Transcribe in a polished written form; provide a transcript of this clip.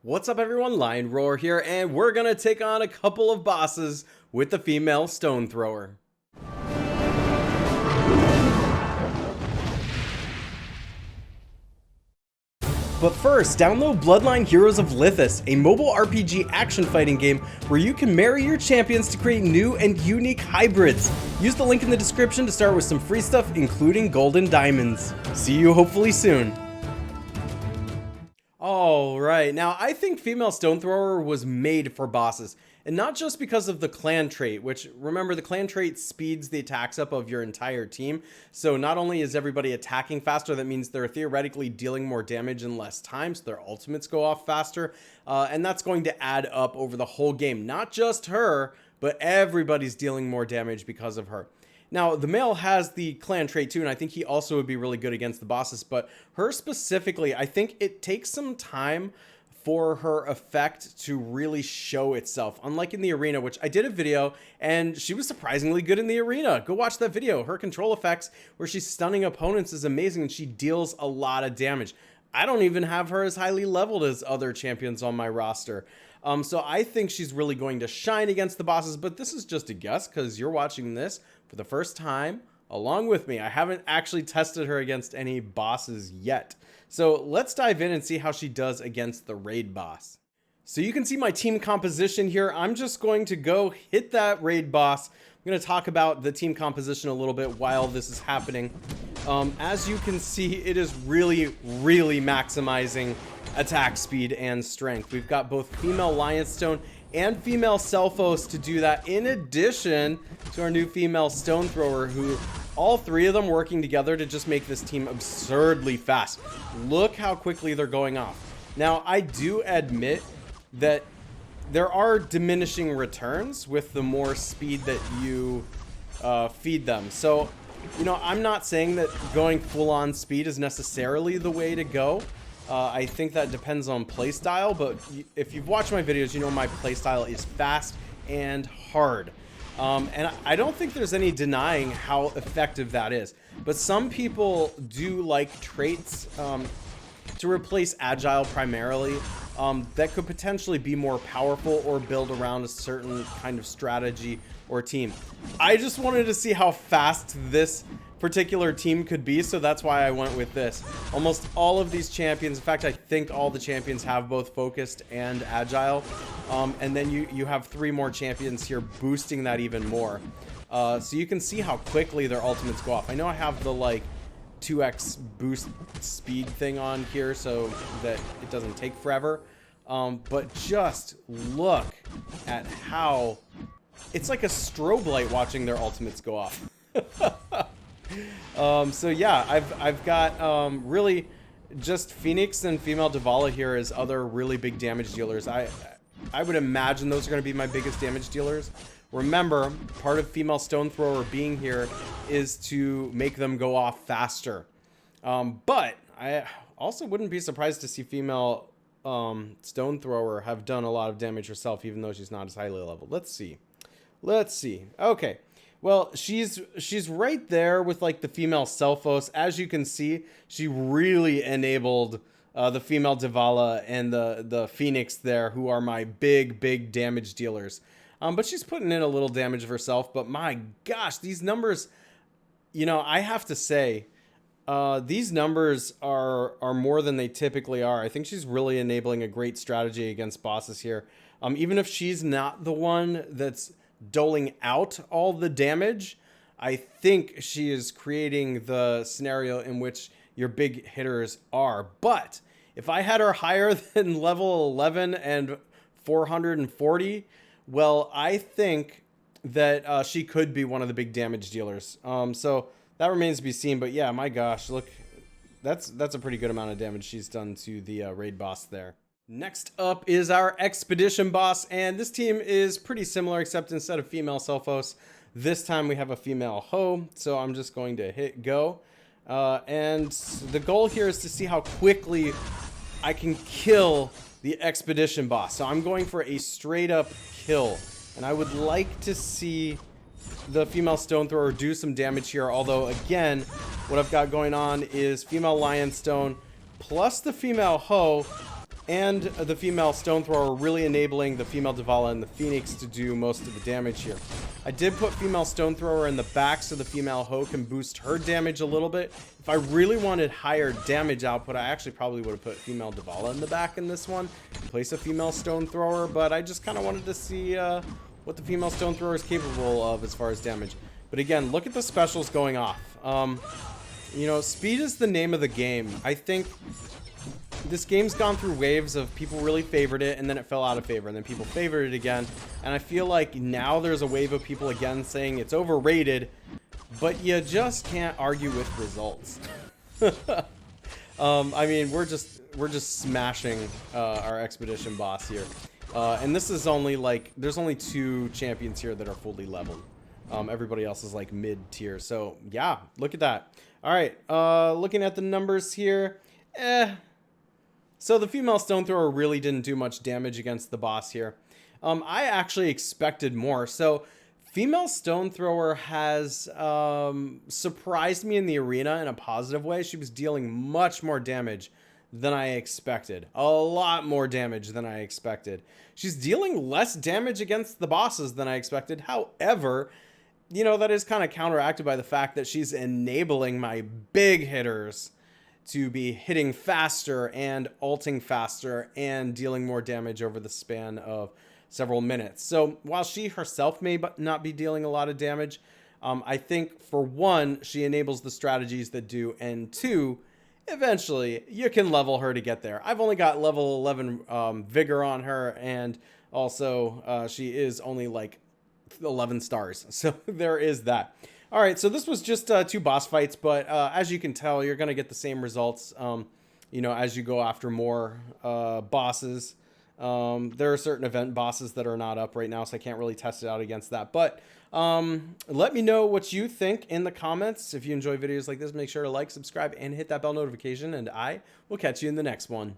What's up everyone, Lion Roar here, and we're gonna take on a couple of bosses with the female stone thrower. But first, download Bloodline Heroes of Lithis, a mobile RPG action fighting game where you can marry your champions to create new and unique hybrids. Use the link in the description to start with some free stuff, including golden diamonds. See you hopefully soon. Alright, now I think female stone thrower was made for bosses, and not just because of the clan trait, which remember the clan trait speeds the attacks up of your entire team. So not only is everybody attacking faster, that means they're theoretically dealing more damage in less time, so their ultimates go off faster, and that's going to add up over the whole game. Not just her, but everybody's dealing more damage because of her. Now, the male has the clan trait too, and I think he also would be really good against the bosses, but her specifically, I think it takes some time for her effect to really show itself. Unlike in the arena, which I did a video, and she was surprisingly good in the arena. Go watch that video. Her control effects, where she's stunning opponents, is amazing, and she deals a lot of damage. I don't even have her as highly leveled as other champions on my roster. So I think she's really going to shine against the bosses, but this is just a guess because you're watching this for the first time along with me. I haven't actually tested her against any bosses yet. So let's dive in and see how she does against the raid boss. So you can see my team composition here. I'm just going to go hit that raid boss. I'm going to talk about the team composition a little bit while this is happening. As you can see, it is really maximizing attack speed and strength. We've got both female Lionstone and female Selphos to do that, in addition to our new female stone thrower, who all three of them working together to just make this team absurdly fast. Look how quickly they're going off. Now, I do admit that there are diminishing returns with the more speed that you feed them. So, you know, I'm not saying that going full-on speed is necessarily the way to go. I think that depends on playstyle, but if you've watched my videos, you know my playstyle is fast and hard. And I don't think there's any denying how effective that is. But some people do like traits to replace agile primarily that could potentially be more powerful or build around a certain kind of strategy or team. I just wanted to see how fast this particular team could be, so that's why I went with this. Almost all of these champions, in fact I think all the champions have both focused and agile, and then you have three more champions here boosting that even more. So you can see how quickly their ultimates go off. I know I have the like 2x boost speed thing on here so that it doesn't take forever, but just look at how it's like a strobe light watching their ultimates go off. So yeah, I've got really just Phoenix and female Divala here as other really big damage dealers. I would imagine those are going to be my biggest damage dealers. Remember, part of female stone thrower being here is to make them go off faster. But I also wouldn't be surprised to see female stone thrower have done a lot of damage herself, even though she's not as highly leveled. Let's see. Okay. Well, she's right there with like the female Selphos. As you can see, she really enabled the female Divala and the Phoenix there, who are my big damage dealers. But she's putting in a little damage of herself. But my gosh, these numbers, you know, I have to say, these numbers are more than they typically are. I think she's really enabling a great strategy against bosses here. Even if she's not the one that's doling out all the damage, I think she is creating the scenario in which your big hitters are. But if I had her higher than level 11 and 440, well, I think that she could be one of the big damage dealers. So that remains to be seen. But yeah, my gosh, look, that's a pretty good amount of damage she's done to the raid boss there. Next up is our expedition boss, and this team is pretty similar, except instead of female Selphos, this time we have a female Ho. So I'm just going to hit go, and the goal here is to see how quickly I can kill the expedition boss. So I'm going for a straight up kill, and I would like to see the female stone thrower do some damage here. Although again, what I've got going on is female Lionstone plus the female Ho. and the female stone thrower, really enabling the female Davala and the Phoenix to do most of the damage here. I did put female stone thrower in the back so the female Ho can boost her damage a little bit. If I really wanted higher damage output, I actually probably would have put female Davala in the back in this one, in place of female stone thrower, but I just kind of wanted to see what the female stone thrower is capable of as far as damage. But again, look at the specials going off. You know, speed is the name of the game. I think this game's gone through waves of people really favored it, and then it fell out of favor, and then people favored it again. And I feel like now there's a wave of people again saying it's overrated, but you just can't argue with results. I mean, we're just smashing our expedition boss here, and this is only like there's only 2 champions here that are fully leveled. Everybody else is like mid tier. So yeah, look at that. All right, looking at the numbers here, so the female stone thrower really didn't do much damage against the boss here. I actually expected more. So female stone thrower has surprised me in the arena in a positive way. She was dealing much more damage than I expected. A lot more damage than I expected. She's dealing less damage against the bosses than I expected. However, you know, that is kind of counteracted by the fact that she's enabling my big hitters to be hitting faster and ulting faster and dealing more damage over the span of several minutes. So while she herself may not be dealing a lot of damage, I think for one, she enables the strategies that do, and two, eventually you can level her to get there. I've only got level 11 vigor on her, and also she is only like 11 stars. So there is that. All right, so this was just 2 boss fights, but as you can tell, you're going to get the same results, you know, as you go after more bosses. There are certain event bosses that are not up right now, so I can't really test it out against that. But let me know what you think in the comments. If you enjoy videos like this, make sure to like, subscribe, and hit that bell notification, and I will catch you in the next one.